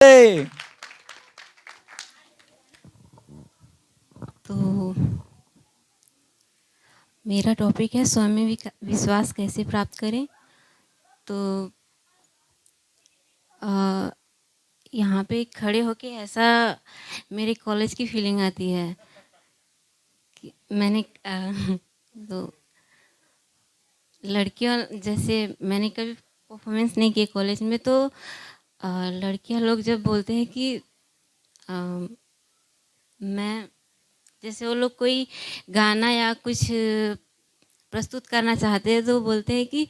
ए, तो मेरा टॉपिक है स्वयं में विश्वास कैसे प्राप्त करें। तो यहाँ पे खड़े होके ऐसा मेरे कॉलेज की फीलिंग आती है कि मैंने तो लड़कियाँ जैसे मैंने कभी परफॉर्मेंस नहीं किए कॉलेज में, तो लड़कियाँ लोग जब बोलते हैं कि मैं जैसे वो लोग कोई गाना या कुछ प्रस्तुत करना चाहते हैं तो बोलते हैं कि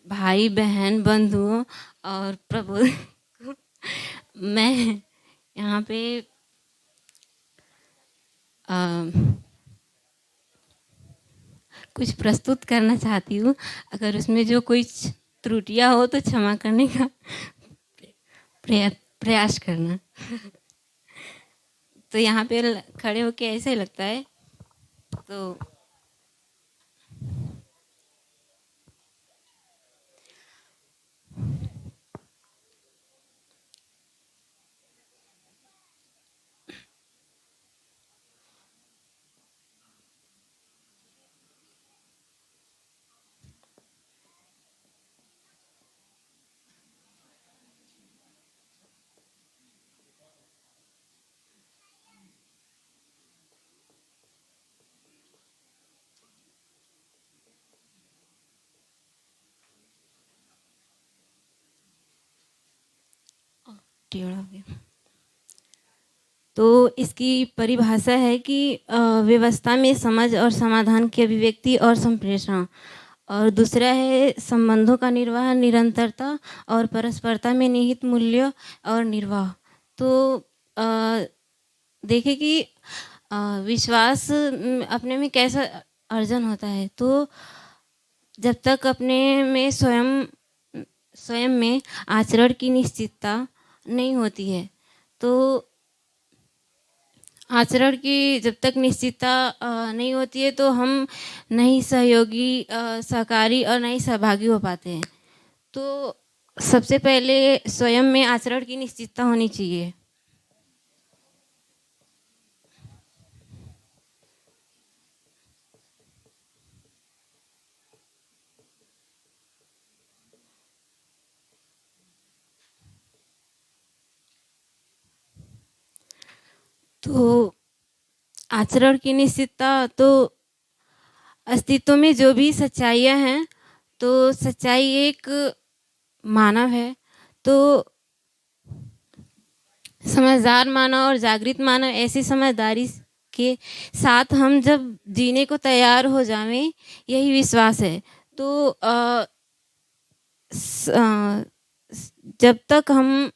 भाई बहन बंधुओं और प्रभु मैं यहाँ पे आ, कुछ प्रस्तुत करना चाहती हूँ। अगर उसमें जो कोई त्रुटियाँ हो तो क्षमा करने का प्रयास करना। तो यहाँ पे खड़े होके ऐसे लगता है। तो टेढ़ा हो गया। तो इसकी परिभाषा है कि व्यवस्था में समझ और समाधान की अभिव्यक्ति और संप्रेषण। और दूसरा है संबंधों का निर्वाह, निरंतरता और परस्परता में निहित मूल्य और निर्वाह। तो देखें कि विश्वास अपने में कैसा अर्जन होता है। तो जब तक अपने में स्वयं में आचरण की निश्चितता नहीं होती है, तो आचरण की जब तक निश्चितता नहीं होती है तो हम नहीं सहयोगी, सहकारी और नहीं सहभागी हो पाते हैं। तो सबसे पहले स्वयं में आचरण की निश्चितता होनी चाहिए। तो आचरण की निश्चितता तो अस्तित्व में जो भी सच्चाइयाँ हैं, तो सच्चाई एक मानव है। तो समझदार मानव और जागृत मानव ऐसी समझदारी के साथ हम जब जीने को तैयार हो जावें, यही विश्वास है। तो जब तक हम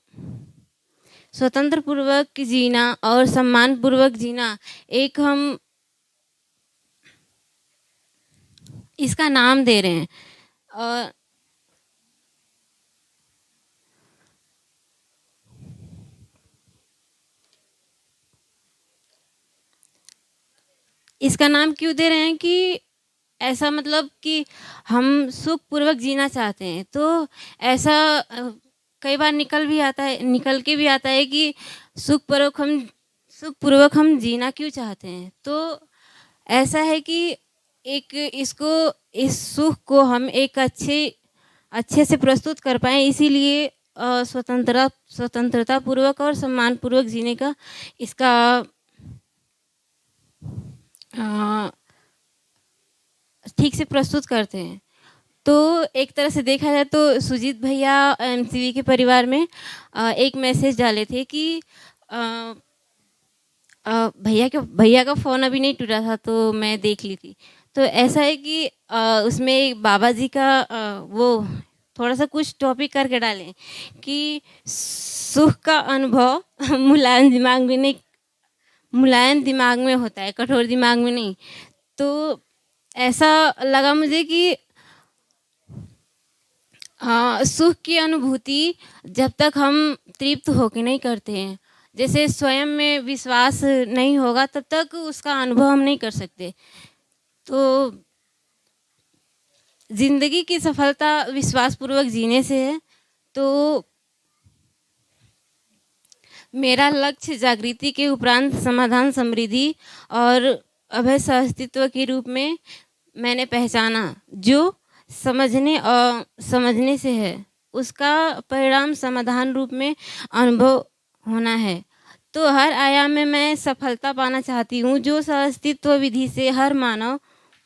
स्वतंत्र पूर्वक जीना और सम्मान पूर्वक जीना, एक हम इसका नाम दे रहे हैं। और इसका नाम क्यों दे रहे हैं कि ऐसा मतलब कि हम सुख पूर्वक जीना चाहते हैं। तो ऐसा कई बार निकल के भी आता है कि सुख पूर्वक हम जीना क्यों चाहते हैं। तो ऐसा है कि एक इसको इस सुख को हम एक अच्छे से प्रस्तुत कर पाएँ, इसीलिए स्वतंत्रता पूर्वक और सम्मान पूर्वक जीने का इसका ठीक से प्रस्तुत करते हैं। तो एक तरह से देखा जाए तो सुजीत भैया एमसीवी के परिवार में एक मैसेज डाले थे कि भैया का फ़ोन अभी नहीं टूटा था, तो मैं देख ली थी। तो ऐसा है कि उसमें एक बाबा जी का वो थोड़ा सा कुछ टॉपिक करके डालें कि सुख का अनुभव मुलायम दिमाग में होता है, कठोर दिमाग में नहीं। तो ऐसा लगा मुझे कि सुख की अनुभूति जब तक हम तृप्त होके नहीं करते हैं, जैसे स्वयं में विश्वास नहीं होगा तब तक उसका अनुभव हम नहीं कर सकते। तो जिंदगी की सफलता विश्वास पूर्वक जीने से है। तो मेरा लक्ष्य जागृति के उपरांत समाधान, समृद्धि और अभय सह-अस्तित्व के रूप में मैंने पहचाना, जो समझने से है। उसका परिणाम समाधान रूप में अनुभव होना है। तो हर आयाम में मैं सफलता पाना चाहती हूँ, जो सह-अस्तित्व विधि से हर मानव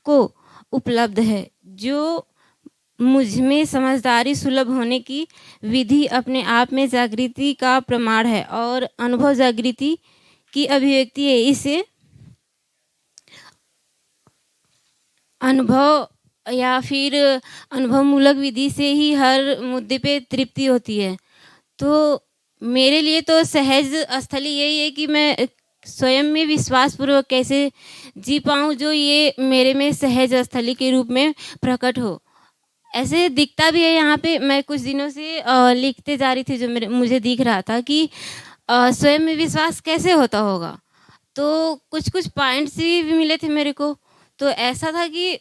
को उपलब्ध है। जो मुझ में समझदारी सुलभ होने की विधि अपने आप में जागृति का प्रमाण है और अनुभव जागृति की अभिव्यक्ति है। इसे अनुभव या फिर अनुभवमूलक विधि से ही हर मुद्दे पे तृप्ति होती है। तो मेरे लिए तो सहज स्थली यही है कि मैं स्वयं में विश्वासपूर्वक कैसे जी पाऊँ, जो ये मेरे में सहज स्थली के रूप में प्रकट हो। ऐसे दिखता भी है यहाँ पे। मैं कुछ दिनों से लिखते जा रही थी, जो मुझे दिख रहा था कि स्वयं में विश्वास कैसे होता होगा। तो कुछ-कुछ पॉइंट्स भी मिले थे मेरे को। तो ऐसा था कि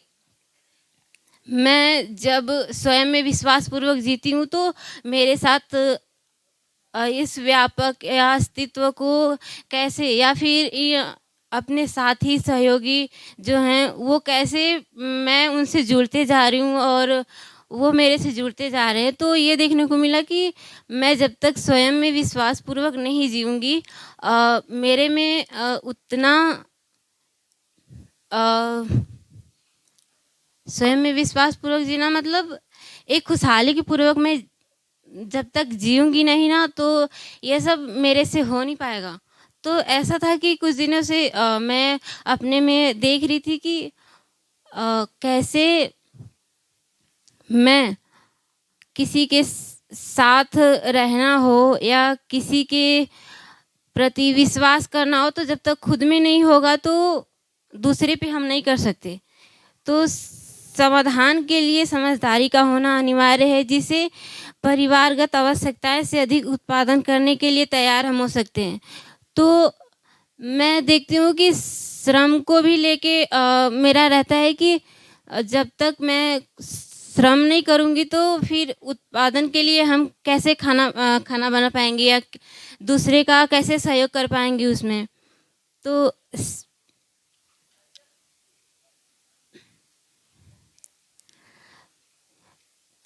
मैं जब स्वयं में विश्वासपूर्वक जीती हूँ, तो मेरे साथ इस व्यापक या अस्तित्व को कैसे या फिर ये अपने साथी सहयोगी जो हैं, वो कैसे मैं उनसे जुड़ते जा रही हूँ और वो मेरे से जुड़ते जा रहे हैं। तो ये देखने को मिला कि मैं जब तक स्वयं में विश्वासपूर्वक नहीं जीऊँगी, मेरे में उतना अ, स्वयं में विश्वासपूर्वक जीना मतलब एक खुशहाली के पूर्वक मैं जब तक जीऊँगी नहीं ना, तो ये सब मेरे से हो नहीं पाएगा। तो ऐसा था कि कुछ दिनों से मैं अपने में देख रही थी कि कैसे मैं किसी के साथ रहना हो या किसी के प्रति विश्वास करना हो, तो जब तक खुद में नहीं होगा तो दूसरे पे हम नहीं कर सकते। तो समाधान के लिए समझदारी का होना अनिवार्य है, जिसे परिवारगत आवश्यकताएं से अधिक उत्पादन करने के लिए तैयार हम हो सकते हैं। तो मैं देखती हूँ कि श्रम को भी लेके मेरा रहता है कि जब तक मैं श्रम नहीं करूँगी, तो फिर उत्पादन के लिए हम कैसे खाना बना पाएँगे या दूसरे का कैसे सहयोग कर पाएँगे उसमें।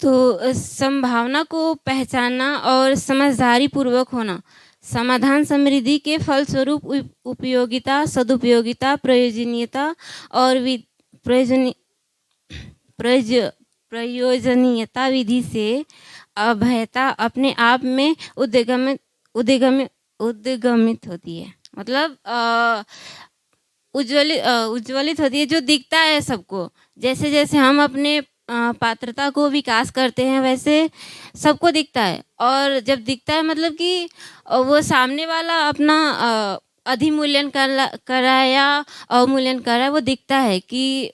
तो संभावना को पहचानना और समझदारी पूर्वक होना, समाधान समृद्धि के फलस्वरूप उपयोगिता, सदुपयोगिता, प्रयोजनीयता और प्रयोजनी प्रयोज प्रयोजनीयता विधि से अभयता अपने आप में उद्गमित होती है। मतलब उज्ज्वलित होती है, जो दिखता है सबको। जैसे-जैसे हम अपने पात्रता को विकास करते हैं, वैसे सबको दिखता है। और जब दिखता है मतलब कि वो सामने वाला अपना अधिमूल्यन कर रहा है या अवमूल्यन कर रहा है, वो दिखता है कि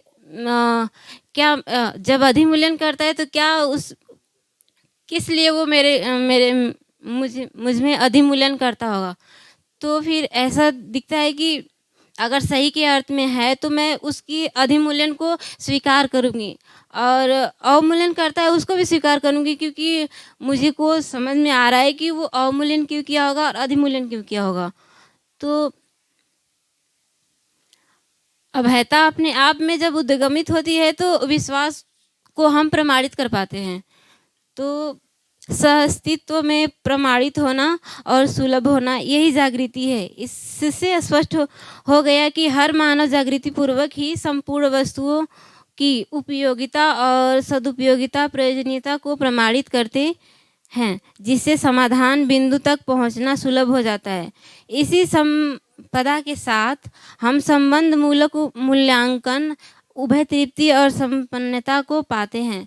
जब अधिमूल्यन करता है तो क्या किस लिए वो मुझ में अधिमूल्यन करता होगा। तो फिर ऐसा दिखता है कि अगर सही के अर्थ में है, तो मैं उसकी अधिमूल्यन को स्वीकार करूँगी और अवमूल्यन करता है उसको भी स्वीकार करूँगी, क्योंकि मुझे को समझ में आ रहा है कि वो अवमूल्यन क्यों किया होगा और अधिमूल्यन क्यों किया होगा। तो अभयता अपने आप में जब उद्गमित होती है, तो विश्वास को हम प्रमाणित कर पाते हैं। तो सह-अस्तित्व में प्रमाणित होना और सुलभ होना, यही जागृति है। इससे स्पष्ट हो गया कि हर मानव जागृति पूर्वक ही संपूर्ण वस्तुओं की उपयोगिता और सदुपयोगिता, प्रयोजनीयता को प्रमाणित करते हैं, जिससे समाधान बिंदु तक पहुंचना सुलभ हो जाता है। इसी संपदा के साथ हम संबंध मूलक मूल्यांकन, उभय तृप्ति और संपन्नता को पाते हैं।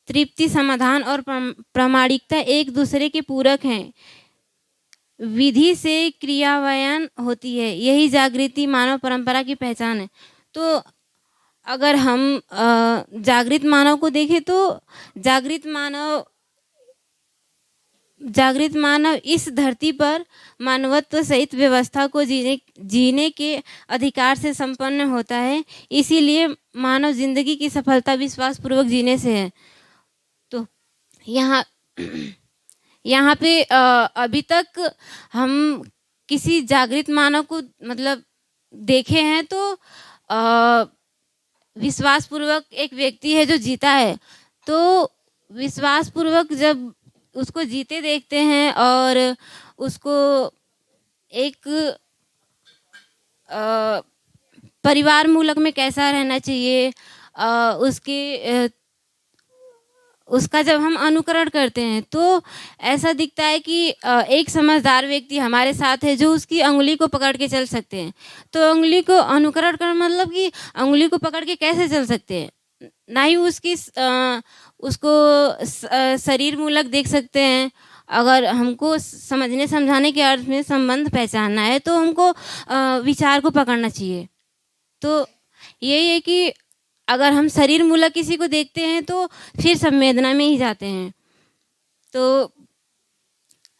तृप्ति, समाधान और प्रामाणिकता एक दूसरे के पूरक हैं। विधि से क्रियान्वयन होती है, यही जागृति मानव परंपरा की पहचान है। तो अगर हम जागृत मानव को देखें, तो जागृत मानव इस धरती पर मानवत्व सहित व्यवस्था को जीने के अधिकार से संपन्न होता है। इसीलिए मानव जिंदगी की सफलता विश्वास पूर्वक जीने से है। तो यहाँ यहाँ पे अभी तक हम किसी जागृत मानव को मतलब देखे हैं तो विश्वास पूर्वक एक व्यक्ति है जो जीता है, तो विश्वास पूर्वक जब उसको जीते देखते हैं और उसको एक परिवार मूलक में कैसा रहना चाहिए, उसका जब हम अनुकरण करते हैं तो ऐसा दिखता है कि एक समझदार व्यक्ति हमारे साथ है जो उसकी अंगुली को पकड़ के चल सकते हैं। तो अंगुली को अनुकरण कर मतलब कि अंगुली को पकड़ के कैसे चल सकते हैं, ना ही उसको शरीर मूलक देख सकते हैं। अगर हमको समझने समझाने के अर्थ में संबंध पहचानना है तो हमको विचार को पकड़ना चाहिए। तो यही है कि अगर हम शरीर मूलक किसी को देखते हैं तो फिर संवेदना में ही जाते हैं। तो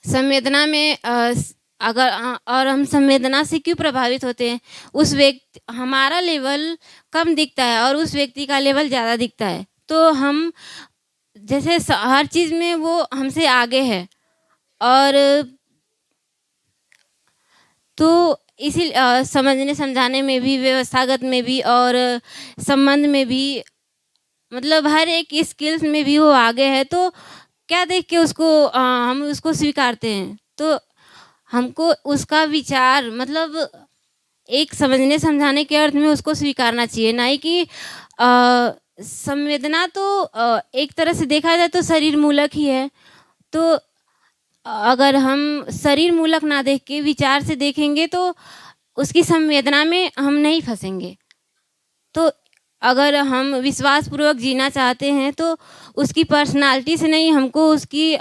संवेदना में और हम संवेदना से क्यों प्रभावित होते हैं, उस व्यक्ति हमारा लेवल कम दिखता है और उस व्यक्ति का लेवल ज़्यादा दिखता है, तो हम जैसे हर चीज़ में वो हमसे आगे है। और तो इसी समझने समझाने में भी, व्यवस्थागत में भी और संबंध में भी, मतलब हर एक स्किल्स में भी वो आगे है। तो क्या देख के हम उसको स्वीकारते हैं, तो हमको उसका विचार मतलब एक समझने समझाने के अर्थ में उसको स्वीकारना चाहिए, ना ही कि संवेदना तो एक तरह से देखा जाए तो शरीर मूलक ही है। तो अगर हम शरीर मूलक ना देख के विचार से देखेंगे तो उसकी संवेदना में हम नहीं फंसेंगे। तो अगर हम विश्वास पूर्वक जीना चाहते हैं तो उसकी पर्सनालिटी से नहीं, हमको उसकी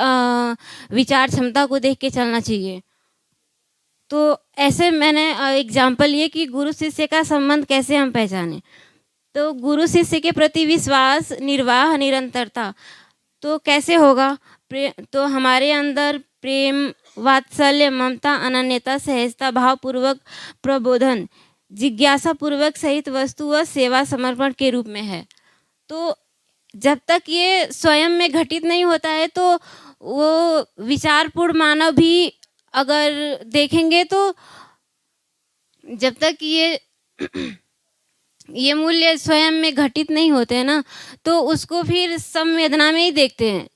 विचार क्षमता को देख के चलना चाहिए। तो ऐसे मैंने एग्जाम्पल लिए कि गुरु शिष्य का संबंध कैसे हम पहचानें। तो गुरु शिष्य के प्रति विश्वास, निर्वाह, निरंतरता तो कैसे होगा? तो हमारे अंदर प्रेम, वात्सल्य, ममता, अनन्यता, सहजता, भावपूर्वक प्रबोधन, जिज्ञासा पूर्वक सहित वस्तु व सेवा समर्पण के रूप में है। तो जब तक ये स्वयं में घटित नहीं होता है तो वो विचारपूर्ण मानव भी अगर देखेंगे तो जब तक ये मूल्य स्वयं में घटित नहीं होते हैं ना, तो उसको फिर संवेदना में ही देखते हैं।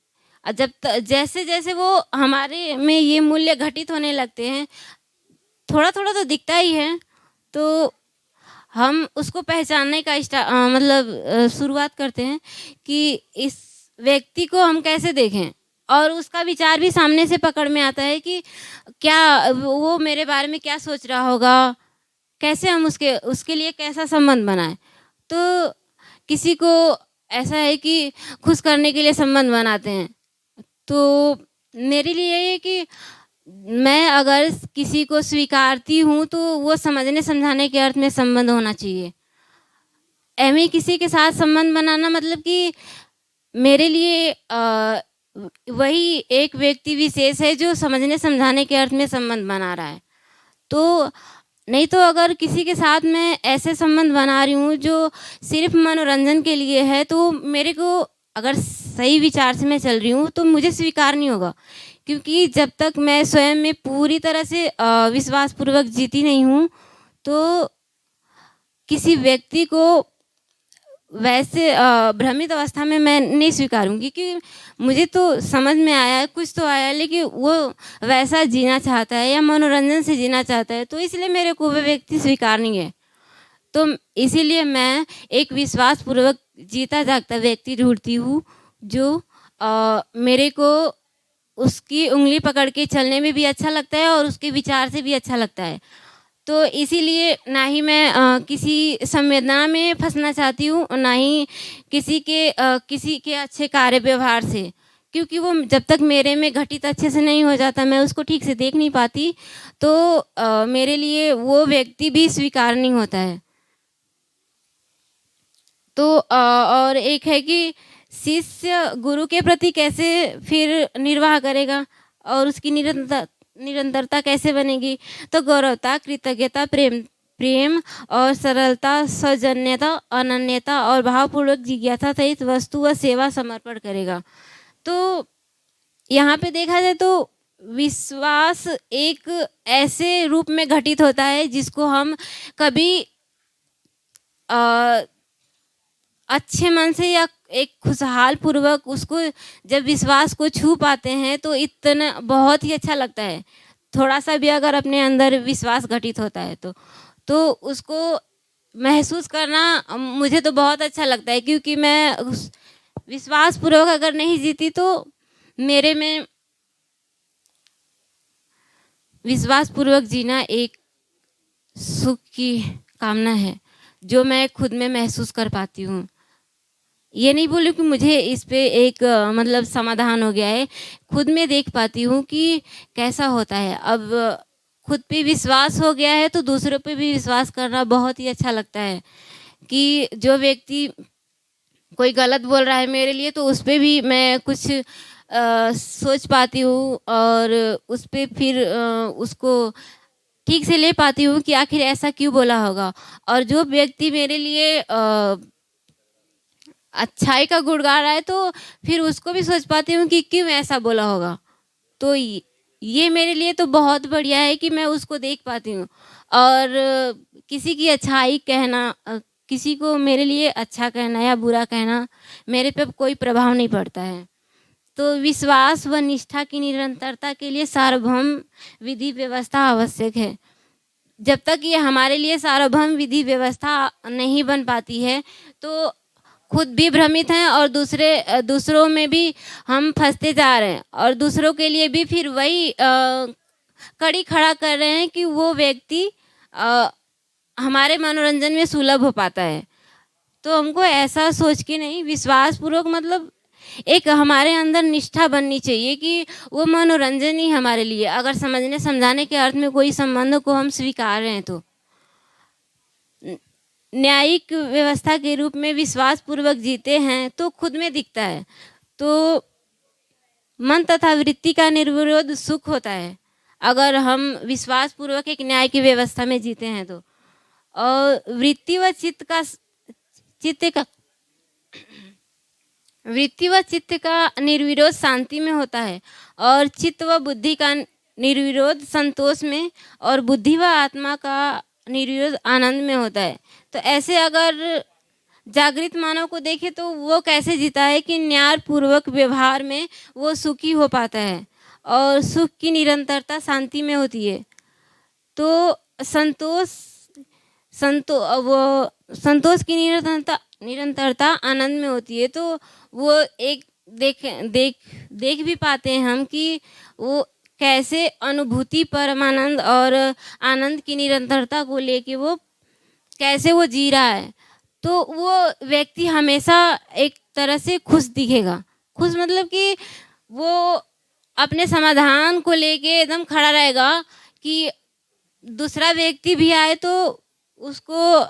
जैसे जैसे वो हमारे में ये मूल्य घटित होने लगते हैं, थोड़ा थोड़ा तो दिखता ही है, तो हम उसको पहचानने का शुरुआत करते हैं कि इस व्यक्ति को हम कैसे देखें, और उसका विचार भी सामने से पकड़ में आता है कि क्या वो मेरे बारे में क्या सोच रहा होगा, कैसे हम उसके लिए कैसा संबंध बनाएं। तो किसी को ऐसा है कि खुश करने के लिए संबंध बनाते हैं, तो मेरे लिए ये है कि मैं अगर किसी को स्वीकारती हूँ तो वो समझने समझाने के अर्थ में संबंध होना चाहिए। एवं किसी के साथ संबंध बनाना मतलब कि मेरे लिए वही एक व्यक्ति विशेष है जो समझने समझाने के अर्थ में संबंध बना रहा है। तो नहीं तो अगर किसी के साथ मैं ऐसे संबंध बना रही हूँ जो सिर्फ मनोरंजन के लिए है, तो मेरे को अगर सही विचार से मैं चल रही हूँ तो मुझे स्वीकार नहीं होगा, क्योंकि जब तक मैं स्वयं में पूरी तरह से विश्वासपूर्वक जीती नहीं हूँ तो किसी व्यक्ति को वैसे भ्रमित अवस्था में मैं नहीं स्वीकारूंगी कि मुझे तो समझ में आया, कुछ तो आया, लेकिन वो वैसा जीना चाहता है या मनोरंजन से जीना चाहता है, तो इसलिए मेरे को वो व्यक्ति स्वीकार नहीं है। तो इसीलिए मैं एक विश्वासपूर्वक जीता जागता व्यक्ति ढूंढती हूँ जो मेरे को उसकी उंगली पकड़ के चलने में भी अच्छा लगता है और उसके विचार से भी अच्छा लगता है। तो इसीलिए ना ही मैं किसी संवेदना में फंसना चाहती हूँ और ना ही किसी के अच्छे कार्य व्यवहार से, क्योंकि वो जब तक मेरे में घटित अच्छे से नहीं हो जाता, मैं उसको ठीक से देख नहीं पाती, तो मेरे लिए वो व्यक्ति भी स्वीकार नहीं होता है। तो और एक है कि शिष्य गुरु के प्रति कैसे फिर निर्वाह करेगा और उसकी निरंतरता कैसे बनेगी। तो गौरवता, कृतज्ञता, प्रेम और सरलता, सौजन्यता, अनन्यता और भावपूर्वक जिज्ञासा सहित वस्तु व सेवा समर्पण करेगा। तो यहाँ पे देखा जाए तो विश्वास एक ऐसे रूप में घटित होता है जिसको हम कभी अ, अच्छे मन से या एक खुशहाल पूर्वक उसको जब विश्वास को छू पाते हैं तो इतना बहुत ही अच्छा लगता है। थोड़ा-सा भी अगर अपने अंदर विश्वास घटित होता है तो उसको महसूस करना मुझे तो बहुत अच्छा लगता है, क्योंकि मैं उस विश्वास पूर्वक अगर नहीं जीती तो मेरे में विश्वास पूर्वक जीना एक सुख की कामना है, जो मैं खुद में महसूस कर पाती हूँ। ये नहीं बोलूँ कि मुझे इस पे एक मतलब समाधान हो गया है, खुद में देख पाती हूँ कि कैसा होता है। अब खुद पे विश्वास हो गया है तो दूसरों पे भी विश्वास करना बहुत ही अच्छा लगता है, कि जो व्यक्ति कोई गलत बोल रहा है मेरे लिए तो उस पे भी मैं कुछ सोच पाती हूँ और उस पे फिर उसको ठीक से ले पाती हूँ कि आखिर ऐसा क्यों बोला होगा। और जो व्यक्ति मेरे लिए अच्छाई का गुण गा रहा है तो फिर उसको भी सोच पाती हूँ कि क्यों ऐसा बोला होगा। तो ये मेरे लिए तो बहुत बढ़िया है कि मैं उसको देख पाती हूँ। और किसी की अच्छाई कहना किसी को मेरे लिए अच्छा कहना या बुरा कहना मेरे पे कोई प्रभाव नहीं पड़ता है। तो विश्वास व निष्ठा की निरंतरता के लिए सार्वभौम विधि व्यवस्था आवश्यक है। जब तक ये हमारे लिए सार्वभौम विधि व्यवस्था नहीं बन पाती है तो खुद भी भ्रमित हैं और दूसरों में भी हम फँसते जा रहे हैं और दूसरों के लिए भी फिर वही कड़ी खड़ा कर रहे हैं कि वो व्यक्ति अ, हमारे मनोरंजन में सुलभ हो पाता है। तो हमको ऐसा सोच के नहीं, विश्वासपूर्वक मतलब एक हमारे अंदर निष्ठा बननी चाहिए कि वो मनोरंजन ही हमारे लिए, अगर समझने समझाने के अर्थ में कोई संबंध को हम स्वीकार रहे हैं तो न्यायिक व्यवस्था के रूप में विश्वास पूर्वक जीते हैं तो खुद में दिखता है। तो मन तथा वृत्ति का निर्विरोध सुख होता है अगर हम विश्वास पूर्वक एक न्याय की व्यवस्था में जीते हैं तो। और वृत्ति व चित्त का निर्विरोध शांति में होता है और चित्त व बुद्धि का निर्विरोध संतोष में और बुद्धि व आत्मा का निर्विरोध आनंद में होता है। तो ऐसे अगर जागृत मानव को देखें तो वो कैसे जीता है कि न्याय पूर्वक व्यवहार में वो सुखी हो पाता है और सुख की निरंतरता शांति में होती है। तो संतोष वो संतोष की निरंतरता आनंद में होती है। तो वो एक देख देख देख भी पाते हैं हम कि वो कैसे अनुभूति परमानंद और आनंद की निरंतरता को लेके वो कैसे वो जी रहा है। तो वो व्यक्ति हमेशा एक तरह से खुश दिखेगा। खुश मतलब कि वो अपने समाधान को लेके एकदम खड़ा रहेगा कि दूसरा व्यक्ति भी आए तो उसको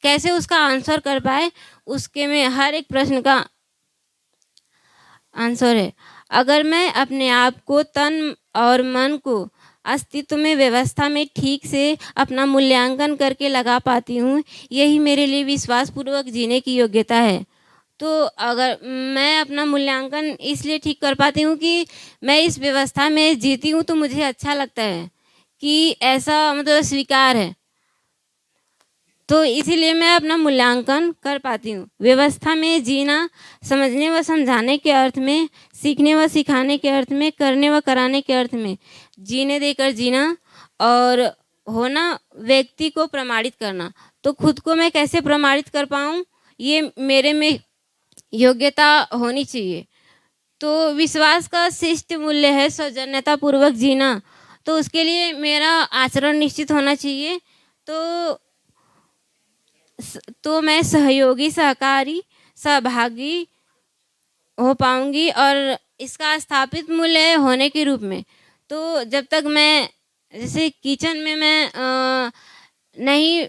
कैसे उसका आंसर कर पाए, उसके में हर एक प्रश्न का आंसर है। अगर मैं अपने आप को तन और मन को अस्तित्व में व्यवस्था में ठीक से अपना मूल्यांकन करके लगा पाती हूँ, यही मेरे लिए विश्वासपूर्वक जीने की योग्यता है। तो अगर मैं अपना मूल्यांकन इसलिए ठीक कर पाती हूँ कि मैं इस व्यवस्था में जीती हूँ तो मुझे अच्छा लगता है कि ऐसा मतलब स्वीकार है। तो इसीलिए मैं अपना मूल्यांकन कर पाती हूँ। व्यवस्था में जीना समझने व समझाने के अर्थ में, सीखने व सिखाने के अर्थ में, करने व कराने के अर्थ में, जीने देकर जीना और होना व्यक्ति को प्रमाणित करना। तो खुद को मैं कैसे प्रमाणित कर पाऊँ, ये मेरे में योग्यता होनी चाहिए। तो विश्वास का शिष्ट मूल्य है सौजन्यता पूर्वक जीना। तो उसके लिए मेरा आचरण निश्चित होना चाहिए। तो मैं सहयोगी, सहकारी, सहभागी हो पाऊँगी और इसका स्थापित मूल्य होने के रूप में। तो जब तक मैं जैसे किचन में नहीं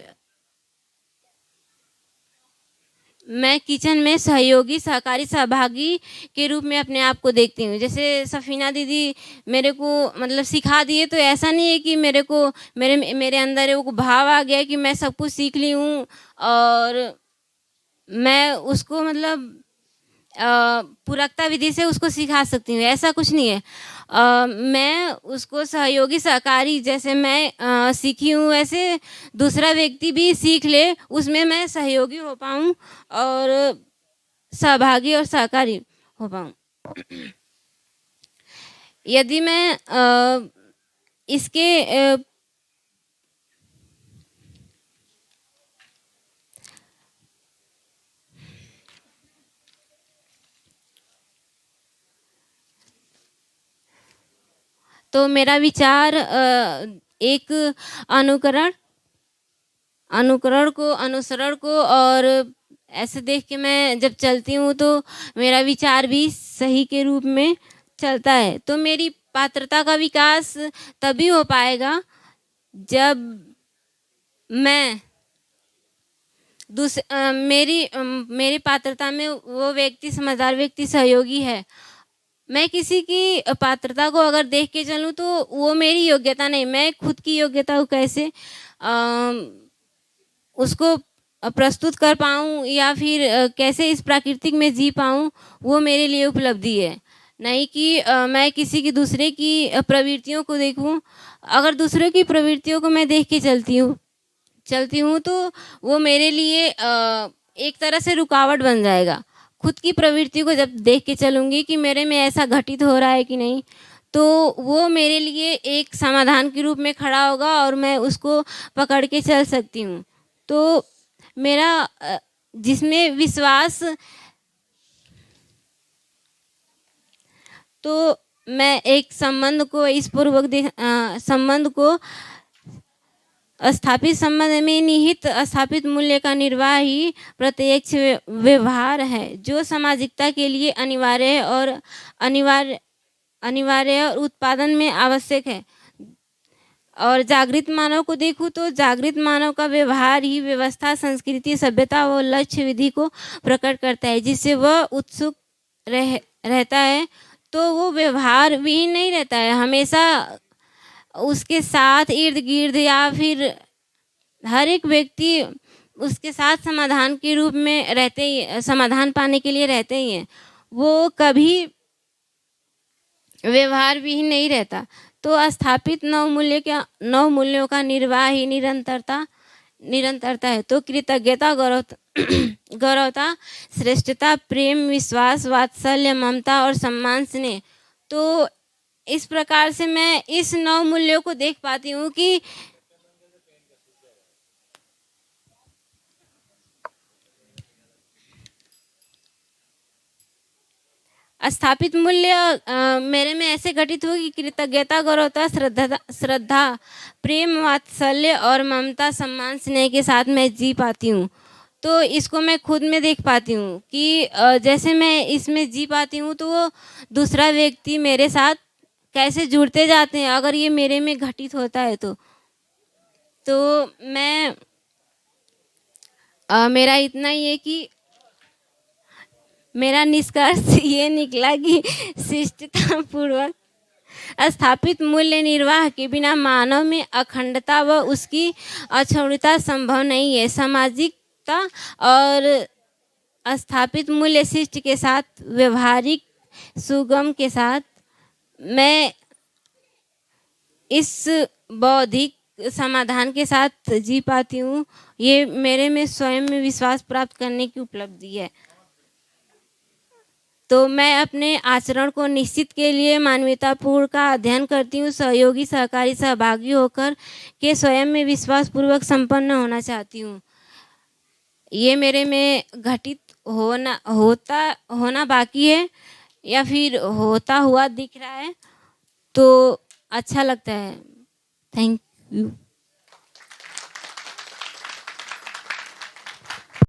मैं किचन में सहयोगी, सहकारी, सहभागी के रूप में अपने आप को देखती हूँ। जैसे सफ़ीना दीदी मेरे को मतलब सिखा दिए तो ऐसा नहीं है कि मेरे अंदर वो भाव आ गया कि मैं सब कुछ सीख ली हूँ और मैं उसको मतलब पूरकता विधि से उसको सिखा सकती हूँ, ऐसा कुछ नहीं है। मैं उसको सहयोगी सहकारी जैसे मैं सीखी हूँ, वैसे दूसरा व्यक्ति भी सीख ले, उसमें मैं सहयोगी हो पाऊँ और सहभागी और सहकारी हो पाऊँ। यदि मैं इसके तो मेरा विचार एक अनुकरण अनुकरण को अनुसरण को और ऐसे देख के मैं जब चलती हूँ तो मेरा विचार भी सही के रूप में चलता है। तो मेरी पात्रता का विकास तभी हो पाएगा जब मैं मेरी पात्रता में वो व्यक्ति समझदार व्यक्ति सहयोगी है। मैं किसी की पात्रता को अगर देख के चलूँ तो वो मेरी योग्यता नहीं, मैं खुद की योग्यता को कैसे उसको प्रस्तुत कर पाऊँ या फिर कैसे इस प्राकृतिक में जी पाऊँ, वो मेरे लिए उपलब्धि है। नहीं कि मैं किसी की दूसरे की प्रवृत्तियों को देखूँ। अगर दूसरों की प्रवृत्तियों को मैं देख के चलती हूँ तो वो मेरे लिए एक तरह से रुकावट बन जाएगा। खुद की प्रवृत्ति को जब देख के चलूँगी कि मेरे में ऐसा घटित हो रहा है कि नहीं, तो वो मेरे लिए एक समाधान के रूप में खड़ा होगा और मैं उसको पकड़ के चल सकती हूँ। तो मेरा जिसमें विश्वास, तो मैं एक संबंध को इस पूर्वक संबंध को स्थापित संबंध में निहित स्थापित मूल्य का निर्वाह ही प्रत्यक्ष व्यवहार है, जो सामाजिकता के लिए अनिवार्य है और अनिवार्य और उत्पादन में आवश्यक है। और जागृत मानव को देखूँ तो जागृत मानव का व्यवहार ही व्यवस्था, संस्कृति, सभ्यता व लक्ष्य विधि को प्रकट करता है, जिससे वह उत्सुक रहता है। तो वो व्यवहार विहीन नहीं रहता है, हमेशा उसके साथ इर्द गिर्द या फिर हर एक व्यक्ति उसके साथ समाधान के रूप में रहते ही, समाधान पाने के लिए रहते ही हैं। वो कभी व्यवहार विहीन नहीं रहता। तो स्थापित नौ मूल्यों का निर्वाह ही निरंतरता है। तो कृतज्ञता, गौरवता, श्रेष्ठता, प्रेम, विश्वास, वात्सल्य, ममता और सम्मान, स्नेह। तो इस प्रकार से मैं इस 9 मूल्यों को देख पाती हूँ कि स्थापित मूल्य मेरे में ऐसे घटित हुए कि कृतज्ञता, गौरवता, श्रद्धा, प्रेम, वात्सल्य और ममता, सम्मान, स्नेह के साथ मैं जी पाती हूँ। तो इसको मैं खुद में देख पाती हूँ कि जैसे मैं इसमें जी पाती हूँ तो वो दूसरा व्यक्ति मेरे साथ कैसे जुड़ते जाते हैं अगर ये मेरे में घटित होता है तो मैं मेरा इतना ही है कि मेरा निष्कर्ष ये निकला कि शिष्टता पूर्वक स्थापित मूल्य निर्वाह के बिना मानव में अखंडता व उसकी अक्षुण्णता संभव नहीं है। सामाजिकता और स्थापित मूल्य शिष्ट के साथ व्यवहारिक सुगम के साथ मैं इस बौद्धिक समाधान के साथ जी पाती हूँ। ये मेरे में स्वयं में विश्वास प्राप्त करने की उपलब्धि है। तो मैं अपने आचरण को निश्चित के लिए मानवतापूर्ण का अध्ययन करती हूँ, सहयोगी, सहकारी, सहभागी होकर के स्वयं में विश्वास पूर्वक संपन्न होना चाहती हूँ। ये मेरे में घटित होना बाकी है या फिर होता हुआ दिख रहा है, तो अच्छा लगता है। Thank you.